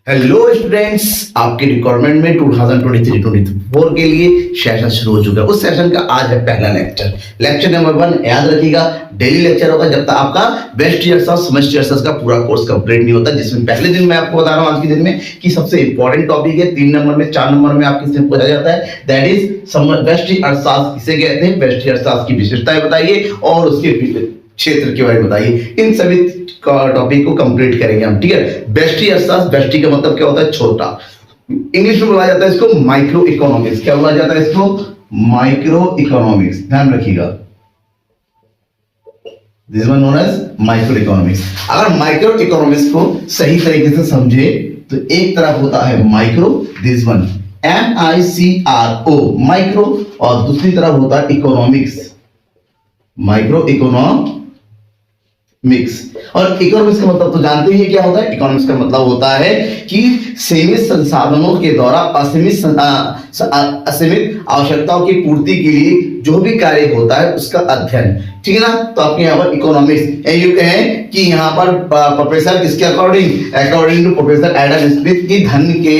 Hello students, आपके requirement में 2023-24 के लिए सेशन शुरू हो चुका है। उस सेशन का आज है पहला लेक्चर नंबर 1। याद रखिएगा, डेली लेक्चर होगा जब तक आपका best years of semester years का पूरा कोर्स कंप्लीट नहीं होता। जिसमें पहले दिन मैं आपको बता रहा हूँ आज के दिन में कि सबसे इंपॉर्टेंट टॉपिक है 3 नंबर में 4 नंबर में आपके इसमें पूछा जाता है, दैट इज बेस्ट अर्थशास्त्र किसे कहते हैं, बेस्ट अर्थशास्त्र की विशेषताएं बताइए और उसके क्षेत्र के बारे में बताइए। इन सभी टॉपिक को कंप्लीट करेंगे हम, ठीक है। बेस्टी अर्थशास्त्र, बेस्टी का मतलब क्या होता है, छोटा। इंग्लिश में बोला जाता है इसको माइक्रो इकोनॉमिक्स। क्या बोला जाता है इसको, माइक्रो इकोनॉमिक्स। ध्यान रखिएगा, this one known as microeconomics. अगर माइक्रो इकोनॉमिक्स को सही तरीके से समझे तो एक तरफ होता है micro, this one MICRO micro, और दूसरी तरफ होता है इकोनॉमिक्स, माइक्रो इकोनॉमिक्स। और इकोनॉमिक्स का मतलब तो जानते ही क्या होता है। इकोनॉमिक्स का मतलब होता है कि सीमित संसाधनों के द्वारा असीमित आवश्यकताओं की पूर्ति के लिए जो भी कार्य होता है उसका अध्ययन, ठीक है ना। तो आपके यहाँ पर इकोनॉमिक्स यू कहें कि यहाँ पर प्रोफेसर किसके according to professor Adam Smith की धन के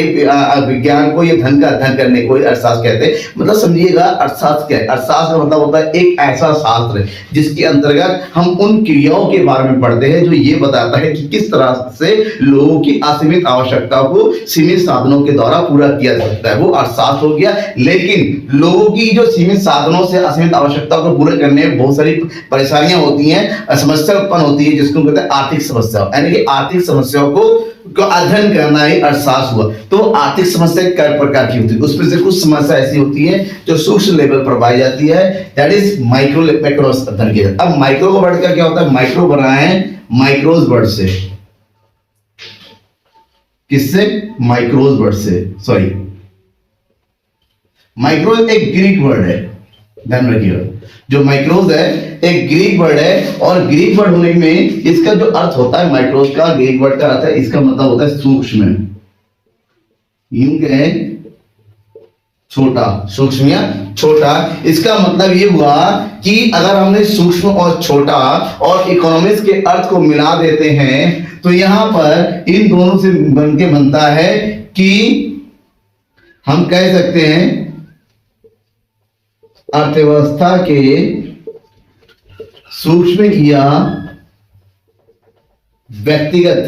विज्ञान को, ये धन का अध्ययन करने को अर्थशास्त्र कहते हैं। मतलब समझिएगा अर्थशास्त्र क्या है। अर्थशास्त्र का मतलब होता है एक ऐसा शास्त्र जिसके अंतर्गत हम उन क्रियाओं के बारे में पढ़ते हैं जो ये बताता है कि किस तरह से लोगों की असीमित आवश्यकताओं को सीमित साधनों के द्वारा पूरा किया जा सकता है, वो अर्थशास्त्र हो गया। लेकिन लोगों की जो सीमित साधनों से असीमित आवश्यकताओं को पूरा करने में बहुत सारी परेशानियां होती हैं, समस्या उत्पन्न होती है, जिसको कहते हैं आर्थिक समस्या। यानी कि आर्थिक समस्याओं को अध्ययन करना ही अर्थशास्त्र हुआ। तो आर्थिक समस्या कई प्रकार की होती है, उसमें से कुछ समस्या ऐसी होती है जो सूक्ष्म लेवल पर पाई जाती है, दैट इज माइक्रो अध्ययन किया। अब माइक्रो को बढ़कर क्या होता है, माइक्रो बना है माइक्रोज वर्ड से, किससे, माइक्रोज वर्ड से, सॉरी माइक्रोज एक ग्रीक वर्ड है, ध्यान रखिएगा। जो माइक्रोज है एक ग्रीक वर्ड है, और ग्रीक वर्ड होने में इसका जो अर्थ होता है माइक्रोज का, ग्रीक वर्ड का अर्थ है, इसका मतलब होता है सूक्ष्म, यूं कहें छोटा, सूक्ष्म या छोटा। इसका मतलब ये हुआ कि अगर हमने सूक्ष्म और छोटा और इकोनॉमिक्स के अर्थ को मिला देते हैं तो यहां पर इन दोनों से बनता है कि हम कह सकते हैं अर्थव्यवस्था के सूक्ष्म या व्यक्तिगत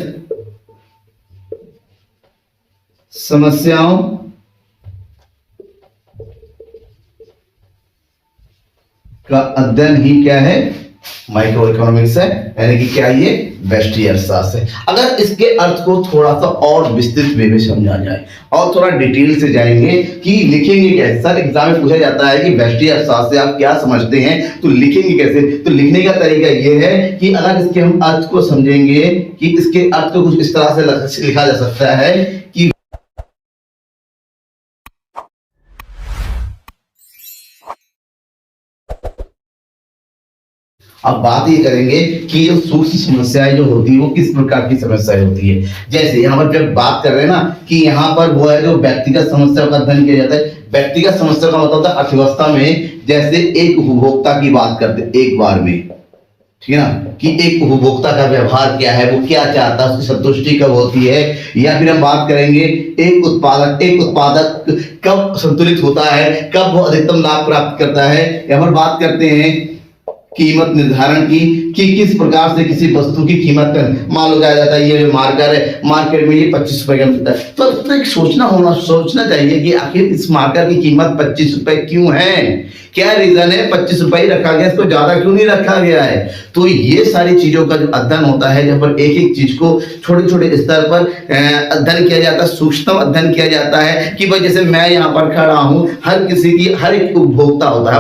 समस्याओं का अध्ययन ही क्या है, माइक्रो इकोनॉमिक्स है। यानी कि क्या, ये बेस्ट अर्थशास्त्र है। अगर इसके अर्थ को थोड़ा सा और विस्तृत वे में समझा जाए और थोड़ा डिटेल से जाएंगे कि लिखेंगे कैसे। सर एग्जाम में पूछा जाता है कि बेस्ट अर्थशास्त्र से आप क्या समझते हैं, तो लिखेंगे कैसे। तो लिखने का तरीका ये है कि अगर इसके हम अर्थ को समझेंगे कि इसके अर्थ को कुछ इस तरह से लिखा जा सकता है कि अब बात ये करेंगे कि जो सूक्ष्म समस्याएं जो होती है वो किस प्रकार की समस्याएं होती है। जैसे यहाँ पर जब बात कर रहे हैं ना कि यहाँ पर वो है जो व्यक्तिगत समस्या का अध्ययन किया जाता है। व्यक्तिगत समस्या का मतलब होता है अर्थव्यवस्था में जैसे एक उपभोक्ता की बात करते हैं एक बार में, ठीक है ना, कि एक उपभोक्ता का व्यवहार क्या है, वो क्या चाहता है, उसकी संतुष्टि कब होती है। या फिर हम बात करेंगे एक उत्पादक कब संतुलित होता है, कब वो अधिकतम लाभ प्राप्त करता है। या फिर बात करते हैं कीमत निर्धारण की कि किस प्रकार से किसी वस्तु की कीमत का मान लो जाया जाता है। ये जो मार्कर है, मार्केट में ये 25 रुपए का मिलता है, तो एक सोचना चाहिए कि आखिर इस मार्कर की कीमत 25 रुपए क्यों है, क्या रीजन है, 25 रुपए ही रखा गया, इसको ज्यादा क्यों नहीं रखा गया है। तो ये सारी चीजों का जो अध्ययन होता है, जहाँ पर एक एक चीज को छोटे छोटे स्तर पर अध्ययन किया जाता है, सूक्ष्म अध्ययन किया जाता है कि भाई जैसे मैं यहाँ पर खड़ा हूँ, हर किसी की, हर एक उपभोक्ता होता है,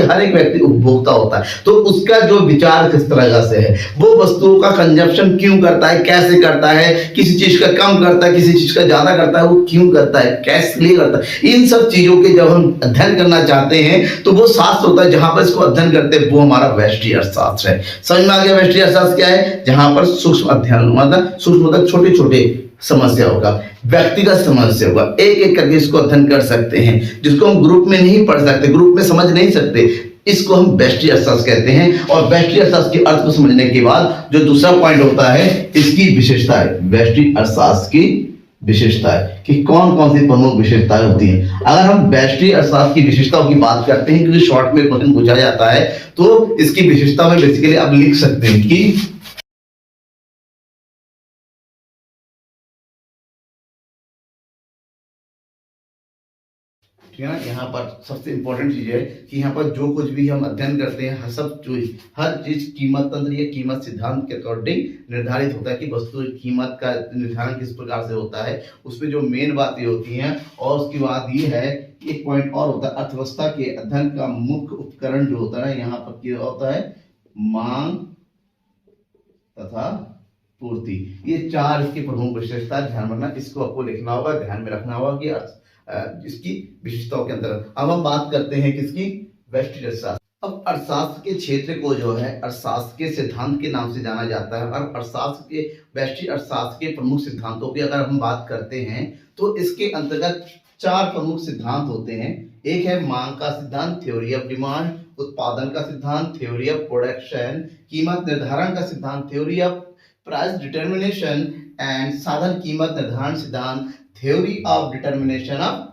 हर एक व्यक्ति उपभोक्ता होता है, तो उसका जो विचार किस तरह से है, वो वस्तुओं का कंजप्शन क्यों करता है, कैसे करता है, किसी चीज का कम करता है, किसी चीज का ज्यादा करता है, वो क्यों करता है, कैसे लिए करता है। इन सब चीजों के जब हम अध्ययन करना चाहते हैं तो वो शास्त्र होता है जहां पर इसको अध्ययन करते हैं, वो हमारा व्यष्टि अर्थशास्त्र है। समझ में आ गया व्यष्टि अर्थशास्त्र क्या है, जहां पर सूक्ष्म अध्ययन मतलब सूक्ष्म मतलब छोटे छोटे समस्या होगा, व्यक्तिगत समस्या होगा, एक एक करके इसको अध्ययन कर सकते हैं, जिसको हम ग्रुप में नहीं पढ़ सकते, ग्रुप में समझ नहीं सकते, इसको हम व्यष्टि अर्थशास्त्र कहते हैं। और व्यष्टि अर्थशास्त्र के अर्थ को समझने के बाद जो दूसरा पॉइंट होता है इसकी विशेषता है, व्यष्टि अर्थशास्त्र की विशेषताएं कि कौन कौन सी प्रमुख विशेषताएं होती हैं। अगर हम व्यष्टि अर्थशास्त्र की विशेषताओं की बात करते हैं, क्योंकि शॉर्ट में क्वेश्चन पूछा जाता है, तो इसकी विशेषता में बेसिकली आप लिख सकते हैं कि ठीक है ना। यहाँ पर सबसे इंपॉर्टेंट चीज है कि यहाँ पर जो कुछ भी हम अध्ययन करते हैं, हर चीज कीमत तंत्र या कीमत सिद्धांत के अकॉर्डिंग निर्धारित होता है कि वस्तु कीमत का निर्धारण किस प्रकार से होता है। उसमें जो मेन बातें होती हैं, और उसकी बात ये है, एक पॉइंट और होता है, अर्थव्यवस्था के अध्ययन का मुख्य उपकरण जो होता है यहाँ पर क्या होता है, मांग तथा पूर्ति। ये चार इसकी प्रमुख विशेषता ध्यान रखना, इसको आपको लिखना होगा, ध्यान में रखना होगा कि इसकी विशेषताओं के अंदर। अब हम बात करते हैं किसकी, व्यष्टि अर्थशास्त्र। अब अर्थशास्त्र के क्षेत्र को जो है अर्थशास्त्र के सिद्धांत के नाम से जाना जाता है। और अर्थशास्त्र के व्यष्टि अर्थशास्त्र के प्रमुख सिद्धांतों की अगर हम बात करते हैं तो इसके अंतर्गत चार प्रमुख सिद्धांत होते हैं। एक है मांग का सिद्धांत, थ्योरी ऑफ डिमांड, उत्पादन का सिद्धांत, थ्योरी ऑफ प्रोडक्शन, कीमत निर्धारण का सिद्धांत, theory of price determination, and साधन कीमत निर्धारण सिद्धांत, theory of determination of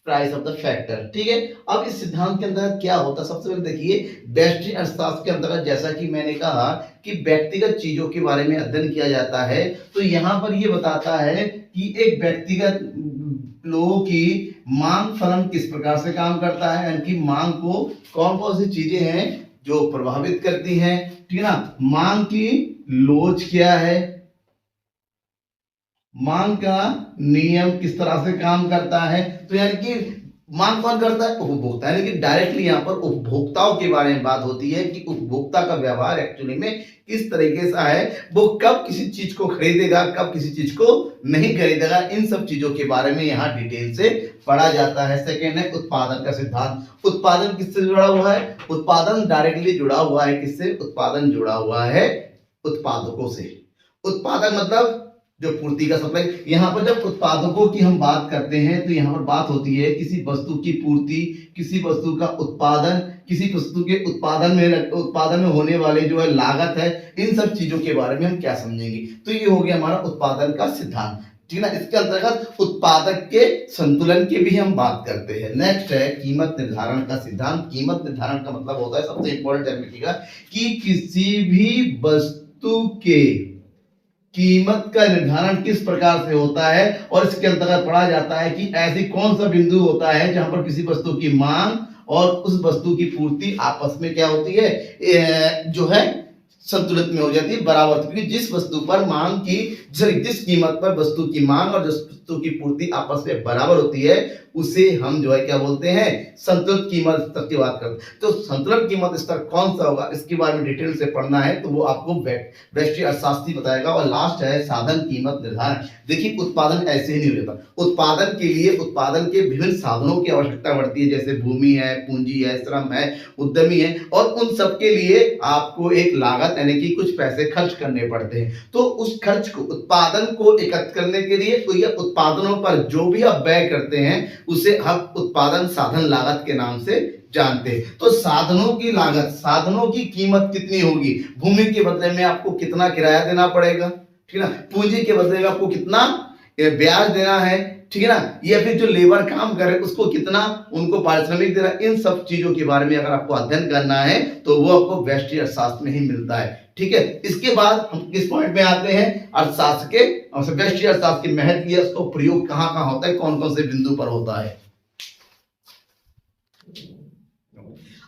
price of the factor. ठीक है। अब इस सिद्धांत के अंदर क्या होता है, सबसे पहले देखिए, व्यष्टि अर्थशास्त्र के अंतर्गत जैसा कि मैंने कहा कि व्यक्तिगत चीजों के बारे में अध्ययन किया जाता है, तो यहाँ पर ये बताता है कि एक व्यक्तिगत लोगों की मांग फलन किस प्रकार से काम करता है, यानी कि मांग को कौन कौन सी चीजें हैं जो प्रभावित करती हैं। ठीक है ना। मांग की लोच क्या है, मांग का नियम किस तरह से काम करता है। तो यानी कि मांग कौन करता है, उपभोक्ता। यानी कि डायरेक्टली यहाँ पर उपभोक्ताओं के बारे में बात होती है कि उपभोक्ता का व्यवहार एक्चुअली में किस तरीके से है, वो कब किसी चीज को खरीदेगा, कब किसी चीज को नहीं खरीदेगा, इन सब चीजों के बारे में यहाँ डिटेल से पढ़ा जाता है। सेकेंड है उत्पादन का सिद्धांत। उत्पादन किससे जुड़ा हुआ है, उत्पादन डायरेक्टली जुड़ा हुआ है किससे, उत्पादन जुड़ा हुआ है उत्पादकों से। उत्पादन मतलब जो पूर्ति का सप्लाई। यहाँ पर जब उत्पादकों की हम बात करते हैं तो यहाँ पर बात होती है किसी वस्तु की पूर्ति, किसी वस्तु का उत्पादन, किसी वस्तु के उत्पादन में होने वाले जो है लागत है, इन सब चीजों के बारे में हम क्या समझेंगे। तो ये हो गया हमारा उत्पादन का सिद्धांत। ठीक है ना। इसके अंतर्गत उत्पादक के संतुलन की भी हम बात करते हैं। नेक्स्ट है कीमत निर्धारण का सिद्धांत। कीमत निर्धारण का मतलब होता है, सबसे इंपॉर्टेंट जानने कि किसी भी वस्तु के कीमत का निर्धारण किस प्रकार से होता है, और इसके अंतर्गत पढ़ा जाता है कि ऐसी कौन सा बिंदु होता है जहां पर किसी वस्तु की मांग और उस वस्तु की पूर्ति आपस में क्या होती है, जो है संतुलित में हो जाती है, बराबर। क्योंकि जिस वस्तु पर मांग की, जिस कीमत पर वस्तु की मांग और जिस वस्तु की पूर्ति आपस में बराबर होती है, उसे हम जो है क्या बोलते हैं, संतुलित कीमत स्तर की बात करते हैं। तो संतुलित कीमत स्तर कौन सा होगा, इसके बारे में डिटेल से पढ़ना है तो वो आपको व्यष्टि अर्थशास्त्री बताएगा। और लास्ट है साधन कीमत निर्धारण। देखिए, उत्पादन ऐसे ही नहीं होता। उत्पादन के लिए उत्पादन के विभिन्न साधनों की आवश्यकता पड़ती है, जैसे भूमि है, पूंजी है, श्रम है, उद्यमी है, और उन सब के लिए आपको एक लागत यानी कि कुछ पैसे खर्च करने पड़ते हैं। तो उस खर्च को, उत्पादन को एकत्र करने के लिए, तो ये उत्पादनों पर जो भी आप व्यय करते हैं उसे हम उत्पादन साधन लागत के नाम से जानते हैं। तो साधनों की लागत, साधनों की कीमत कितनी होगी, भूमि के बदले में आपको कितना किराया देना पड़ेगा, ठीक है ना, पूंजी के बदले में आपको कितना ब्याज देना है, ठीक है ना, या फिर जो लेबर काम करे उसको कितना उनको पारिश्रमिक देना, इन सब चीजों के बारे में अगर आपको अध्ययन करना है तो वो आपको व्यष्टि अर्थशास्त्र में ही मिलता है। ठीक है। इसके बाद हम किस पॉइंट में आते हैं, अर्थशास्त्र के, व्यष्टि अर्थशास्त्र के महत्व या उसका प्रयोग कहाँ कहाँ होता है, कौन कौन से बिंदु पर होता है।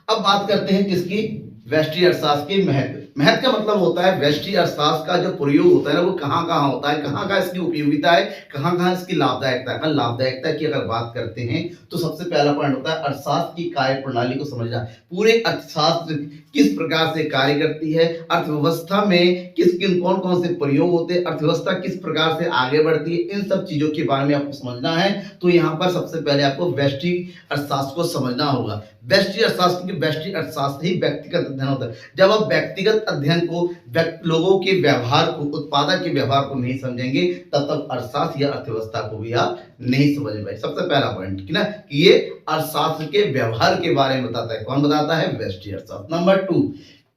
अब बात करते हैं किसकी, व्यष्टि अर्थशास्त्र की महत्व। महत्व का मतलब होता है व्यष्टि अर्थशास्त्र का जो प्रयोग होता है ना, वो कहाँ कहाँ होता है, कहाँ कहाँ इसकी उपयोगिता है, कहाँ कहाँ इसकी लाभदायकता है। लाभदायकता की अगर बात करते हैं तो सबसे पहला पॉइंट होता है अर्थशास्त्र की कार्य प्रणाली को समझना। पूरे अर्थशास्त्र किस प्रकार से कार्य करती है, अर्थव्यवस्था में किन कौन कौन से प्रयोग होते हैं, अर्थव्यवस्था किस प्रकार से आगे बढ़ती है, इन सब चीजों के बारे में आपको समझना है। तो यहाँ पर सबसे पहले आपको व्यष्टि अर्थशास्त्र को समझना होगा। व्यष्टि अर्थशास्त्र ही व्यक्तिगत अध्ययन होता है। जब आप व्यक्तिगत अध्ययन को, लोगों के व्यवहार को, उत्पादक के व्यवहार को नहीं समझेंगे, तब तक अर्थशास्त्र या अर्थव्यवस्था को भी आप नहीं समझ पाए। सबसे पहला पॉइंट कि ना, ये अर्थशास्त्र के व्यवहार के बारे में बताता है। कौन बताता है, व्यष्टि अर्थशास्त्र। नंबर 2,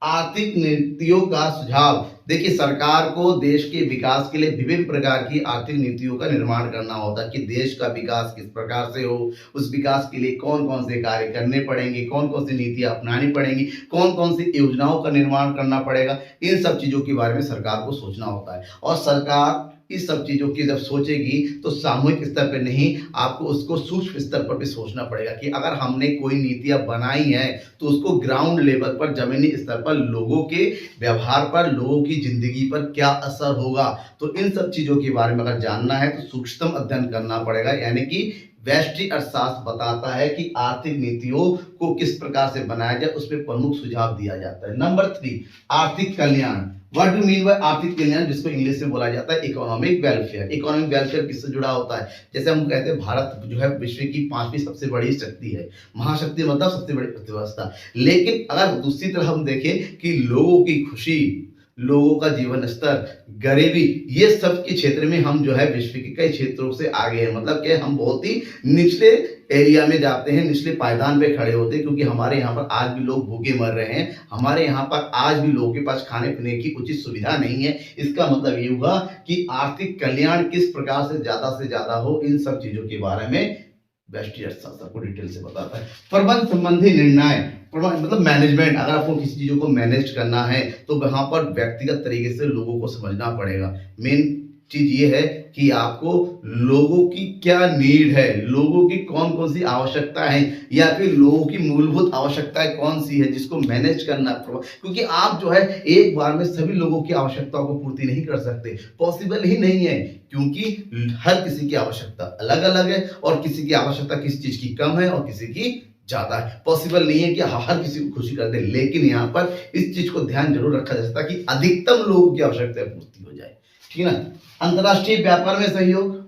आर्थिक नीतियों का सुझाव। देखिए, सरकार को देश के विकास के लिए विभिन्न प्रकार की आर्थिक नीतियों का निर्माण करना होता है कि देश का विकास किस प्रकार से हो, उस विकास के लिए कौन कौन से कार्य करने पड़ेंगे, कौन कौन सी नीतियां अपनानी पड़ेंगी, कौन कौन सी योजनाओं का निर्माण करना पड़ेगा। इन सब चीजों के बारे में सरकार को सोचना होता है और सरकार इस सब चीजों की जब सोचेगी तो सामूहिक स्तर पर नहीं, आपको उसको सूक्ष्म स्तर पर भी सोचना पड़ेगा कि अगर हमने कोई नीतियां बनाई हैं तो उसको ग्राउंड लेवल पर, जमीनी स्तर पर लोगों के व्यवहार पर, लोगों की जिंदगी पर क्या असर होगा। तो इन सब चीजों के बारे में अगर जानना है तो सूक्ष्म अध्ययन करना पड़ेगा। यानी कि व्यष्टि अर्थशास्त्र बताता है कि आर्थिक नीतियों को किस प्रकार से बनाया जाए, उसमें प्रमुख सुझाव दिया जाता है। नंबर 3, आर्थिक कल्याण। व्हाट डू मीन बाय आर्थिक कल्याण, जिसको इंग्लिश में बोला जाता है इकोनॉमिक वेलफेयर। इकोनॉमिक वेलफेयर किससे जुड़ा होता है? जैसे हम कहते हैं भारत जो है विश्व की 5वीं सबसे बड़ी शक्ति है, महाशक्ति मतलब सबसे बड़ी अर्थव्यवस्था। लेकिन अगर दूसरी तरफ हम देखें कि लोगों की खुशी, लोगों का जीवन स्तर, गरीबी, ये सब के क्षेत्र में हम जो है विश्व के कई क्षेत्रों से आगे हैं। मतलब कि हम बहुत ही निचले एरिया में जाते हैं, निचले पायदान पे खड़े होते हैं, क्योंकि हमारे यहाँ पर आज भी लोग भूखे मर रहे हैं। हमारे यहाँ पर आज भी लोगों के पास खाने पीने की उचित सुविधा नहीं है। इसका मतलब ये हुआ कि आर्थिक कल्याण किस प्रकार से ज्यादा हो, इन सब चीजों के बारे में व्यष्टि अर्थशास्त्र आपको डिटेल से बताता है। प्रबंध संबंधी निर्णय, मतलब मैनेजमेंट। अगर आपको किसी चीजों को मैनेज करना है तो वहां पर व्यक्तिगत तरीके से लोगों को समझना पड़ेगा। मेन चीज ये है कि आपको लोगों की क्या नीड है, लोगों की कौन कौन सी आवश्यकता है, या फिर लोगों की मूलभूत आवश्यकताएं कौन सी है जिसको मैनेज करना। क्योंकि आप जो है एक बार में सभी लोगों की आवश्यकताओं को पूर्ति नहीं कर सकते, पॉसिबल ही नहीं है, क्योंकि हर किसी की आवश्यकता अलग अलग है और किसी की आवश्यकता किसी चीज की कम है और किसी की ज्यादा है। पॉसिबल नहीं है कि हर किसी को खुशी कर दे, लेकिन यहाँ पर इस चीज को ध्यान जरूर रखा जा सकता है कि अधिकतम लोगों की आवश्यकता पूर्ति हो जाए। ठीक है ना। अंतर्राष्ट्रीय व्यापार में सहयोग।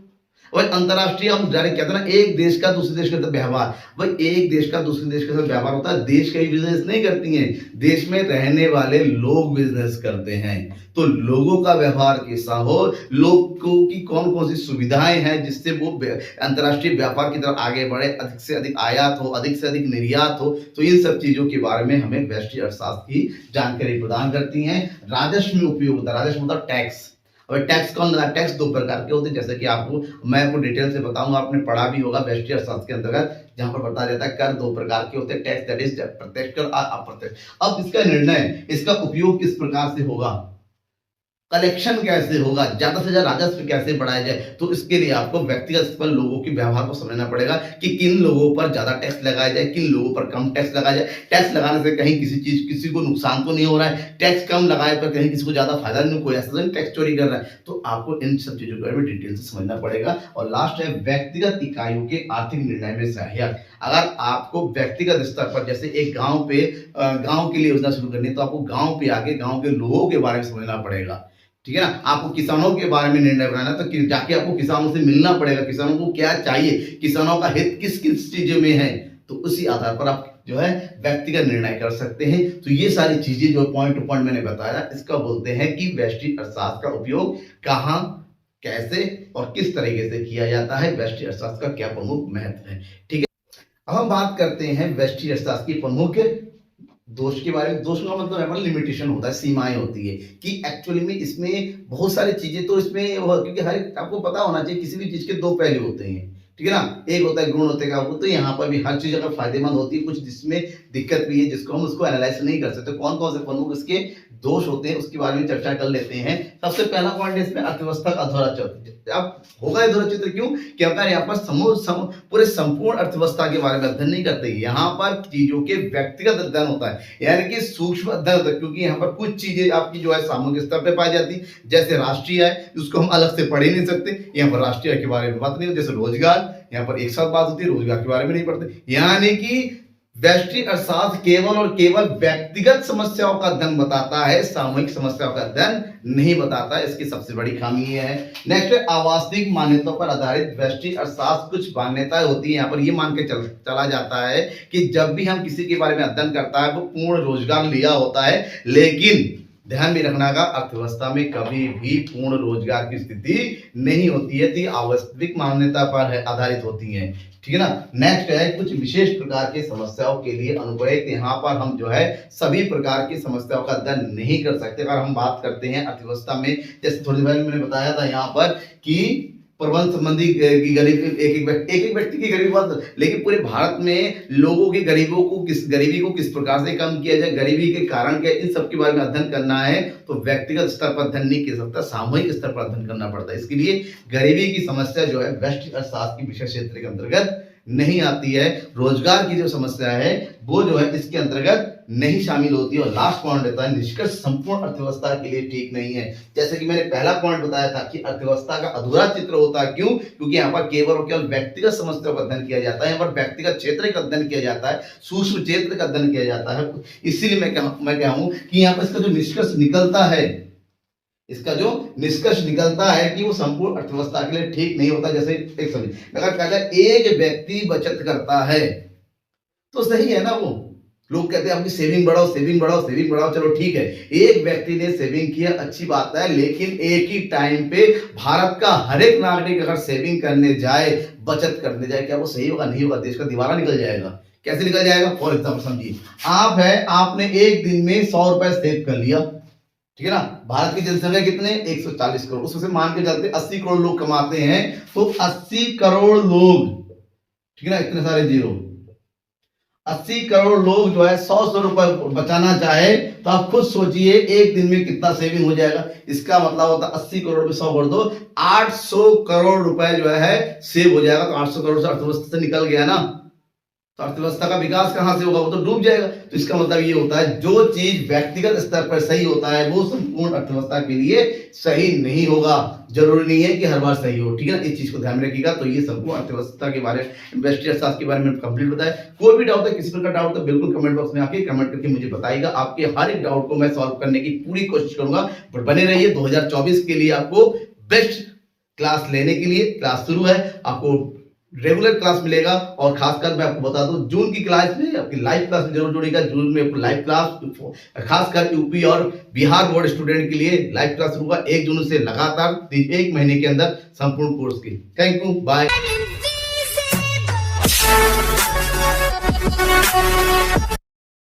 और अंतर्राष्ट्रीय हम डायरेक्ट कहते हैं ना, एक देश का दूसरे देश के साथ व्यवहार। भाई एक देश का दूसरे देश के साथ व्यवहार होता है, देश कई बिजनेस नहीं करती हैं, देश में रहने वाले लोग बिजनेस करते हैं। तो लोगों का व्यवहार कैसा हो, लोगों की कौन कौन सी सुविधाएं हैं जिससे वो अंतर्राष्ट्रीय व्यापार की तरफ आगे बढ़े, अधिक से अधिक आयात हो, अधिक से अधिक निर्यात हो। तो इन सब चीजों के बारे में हमें व्यष्टि अर्थशास्त्र की जानकारी प्रदान करती हैं। राजस्व में उपयोगिता, राजस्व मतलब टैक्स। और टैक्स कौन लगा? टैक्स दो प्रकार के होते हैं, जैसे कि मैं आपको डिटेल से बताऊंगा, आपने पढ़ा भी होगा व्यष्टि अर्थशास्त्र के अंतर्गत, जहां पर बता देता है कर दो प्रकार के होते हैं, टैक्स दैट इज प्रत्यक्ष कर और अप्रत्यक्ष। अब इसका निर्णय, इसका उपयोग किस प्रकार से होगा, कलेक्शन कैसे होगा, ज्यादा से ज्यादा राजस्व कैसे बढ़ाया जाए, तो इसके लिए आपको व्यक्तिगत स्तर पर लोगों के व्यवहार को समझना पड़ेगा कि किन लोगों पर ज्यादा टैक्स लगाया जाए, किन लोगों पर कम टैक्स लगाया जाए। टैक्स लगाने से कहीं किसी को नुकसान तो नहीं हो रहा है, टैक्स कम लगाए पर कहीं किसी को ज्यादा फायदा नहीं, कोई ऐसा नहीं टैक्स चोरी कर रहा है। तो आपको इन सब चीजों के बारे में डिटेल से समझना पड़ेगा। और लास्ट है व्यक्तिगत इकाइयों के आर्थिक निर्णय में सहायक। अगर आपको व्यक्तिगत स्तर पर, जैसे एक गांव के लिए योजना शुरू करनी है, तो आपको गांव पे आके गांव के लोगों के बारे में समझना पड़ेगा। ठीक है ना। आपको किसानों के बारे में निर्णय बनाना, तो जाके आपको किसानों से मिलना पड़ेगा, किसानों को क्या चाहिए, किसानों का हित किस किस चीजों में है, तो उसी आधार पर आप जो है व्यक्तिगत निर्णय कर सकते हैं। तो ये सारी चीजें जो पॉइंट टू पॉइंट मैंने बताया, इसका बोलते हैं कि व्यष्टि अर्थशास्त्र का उपयोग कहाँ, कैसे और किस तरीके से किया जाता है, व्यष्टि अर्थशास्त्र का क्या प्रमुख महत्व है। ठीक है। अब हम बात करते हैं व्यष्टि अर्थशास्त्र की प्रमुख दोष के बारे में। दोष का मतलब हमारा लिमिटेशन होता है, सीमाएं होती है कि एक्चुअली में इसमें बहुत सारी चीजें तो इसमें, क्योंकि हर आपको पता होना चाहिए किसी भी चीज के दो पहलू होते हैं। ठीक है ना। एक होता है गुण, होते का, तो यहाँ पर भी हर चीज अगर फायदेमंद होती है, कुछ जिसमें दिक्कत भी है जिसको हम उसको एनालाइज नहीं कर सकते। कौन कौन से प्रमुख इसके दोष होते हैं उसके बारे में चर्चा कर लेते हैं। सबसे पहला पॉइंट है इसमें अर्थव्यवस्था का अधूरा चित्र। अब होगा अधूरा चित्र क्यों? कि अगर यहाँ पर पूरे संपूर्ण अर्थव्यवस्था के बारे में अध्ययन नहीं करते, यहाँ पर चीजों के व्यक्तिगत अध्ययन होता है, यानी कि सूक्ष्म अध्ययन होता है। क्योंकि यहाँ पर कुछ चीजें आपकी जो है सामूहिक स्तर पर पाई जाती, जैसे राष्ट्रीय आय, उसको हम अलग से पढ़ ही नहीं सकते, यहाँ पर राष्ट्रीय आय के बारे में बात नहीं होती। जैसे रोजगार, यहाँ पर एक साथ बात होती है, रोजगार के बारे में नहीं पढ़ते। यानी कि व्यष्टि अर्थशास्त्र केवल और केवल व्यक्तिगत समस्याओं का अध्ययन बताता है, सामूहिक समस्याओं का अध्ययन नहीं बताता है। इसकी सबसे बड़ी खामी यह है। नेक्स्ट है आवास्तविक मान्यताओं पर आधारित व्यष्टि अर्थशास्त्र। कुछ मान्यताएं होती है, यहाँ पर ये मान के चला जाता है कि जब भी हम किसी के बारे में अध्ययन करता है वो पूर्ण रोजगार लिया होता है, लेकिन ध्यान में रखना का, अर्थव्यवस्था में कभी भी पूर्ण रोजगार की स्थिति नहीं होती है, तो वास्तविक मान्यता पर आधारित होती है। ठीक है ना। नेक्स्ट है कुछ विशेष प्रकार की समस्याओं के लिए अनुप्रयुक्त। यहाँ पर हम जो है सभी प्रकार की समस्याओं का अध्ययन नहीं कर सकते। अगर हम बात करते हैं अर्थव्यवस्था में, जैसे थोड़ी देर मैंने बताया था यहाँ पर कि प्रबंध संबंधी की गरीबी, एक एक व्यक्ति की गरीबी बात, लेकिन पूरे भारत में लोगों की गरीबी को किस प्रकार से कम किया जाए, गरीबी के कारण क्या, इन सब के बारे में अध्ययन करना है तो व्यक्तिगत स्तर पर अध्ययन नहीं कर सकता, सामूहिक स्तर पर अध्ययन करना पड़ता है। इसके लिए गरीबी की समस्या जो है व्यष्टि अर्थशास्त्र की विषय क्षेत्र के अंतर्गत नहीं आती है। रोजगार की जो समस्या है वो जो है इसके अंतर्गत नहीं शामिल होती है। और लास्ट पॉइंट रहता है निष्कर्ष संपूर्ण अर्थव्यवस्था के लिए ठीक नहीं है। जैसे कि मैंने पहला पॉइंट बताया था कि अर्थव्यवस्था का अधूरा चित्र होता है, क्यों? क्योंकि यहाँ पर केवल और केवल व्यक्तिगत समस्याओं का अध्ययन किया जाता है, यहाँ पर व्यक्तिगत क्षेत्र का अध्ययन किया जाता है, सूक्ष्म क्षेत्र का अध्ययन किया जाता है। इसीलिए मैं कहूं कि यहाँ पर इसका जो निष्कर्ष निकलता है कि वो संपूर्ण अर्थव्यवस्था के लिए ठीक नहीं होता। जैसे एक समझ, अगर कहा जाए एक व्यक्ति बचत करता है तो सही है ना, वो लोग कहते हैं अपनी सेविंग बढ़ाओ, चलो ठीक है, एक व्यक्ति ने सेविंग किया, अच्छी बात है, लेकिन एक ही टाइम पे भारत का हर एक नागरिक अगर सेविंग करने जाए, बचत करने जाए, क्या वो सही होगा? नहीं होगा, देश का दिवाला निकल जाएगा। कैसे निकल जाएगा? फॉर एग्जाम्पल समझिए, आपने एक दिन में 100 रुपए सेव कर लिया, ठीक है ना। भारत की जनसंख्या कितने? 140 करोड़, उसमें से मान के चलते 80 करोड़ लोग कमाते हैं, तो 80 करोड़ लोग, ठीक है ना, इतने सारे जीरो, 80 करोड़ लोग जो है 100 रुपए बचाना चाहे तो आप खुद सोचिए एक दिन में कितना सेविंग हो जाएगा। इसका मतलब होता है 80 करोड़ में 100 बढ़ दो, 800 करोड़ रुपए जो है सेव हो जाएगा। तो 800 करोड़ से अर्थव्यवस्था से निकल गया ना, तो अर्थव्यवस्था का विकास कहां से होगा? वो तो डूब जाएगा। तो इसका मतलब ये होता है जो चीज व्यक्तिगत स्तर पर सही होता है वो संपूर्ण अर्थव्यवस्था के लिए सही नहीं होगा। जरूरी नहीं है कि हर बार सही हो, ठीक है ना। इस चीज को ध्यान में रखिएगा। तो ये संपूर्ण अर्थव्यवस्था के बारे में, व्यष्टि अर्थशास्त्र के बारे में कंप्लीट बताया। कोई भी डाउट है, किसी प्रकार का डाउट है, बिल्कुल कमेंट बॉक्स में आके कमेंट करके मुझे बताइएगा। आपके हर एक डाउट को मैं सॉल्व करने की पूरी कोशिश करूंगा। पर बने रहिए, 2024 के लिए आपको बेस्ट क्लास लेने के लिए क्लास शुरू है, आपको रेगुलर क्लास मिलेगा। और खासकर मैं आपको बता दूं, जून की क्लास में आपकी लाइव क्लास में जरूर जुड़ेगा। जून में आपको लाइव क्लास खासकर यूपी और बिहार बोर्ड स्टूडेंट के लिए लाइव क्लास शुरू होगा 1 जून से लगातार 1 महीने के अंदर संपूर्ण कोर्स की। Thank you, bye.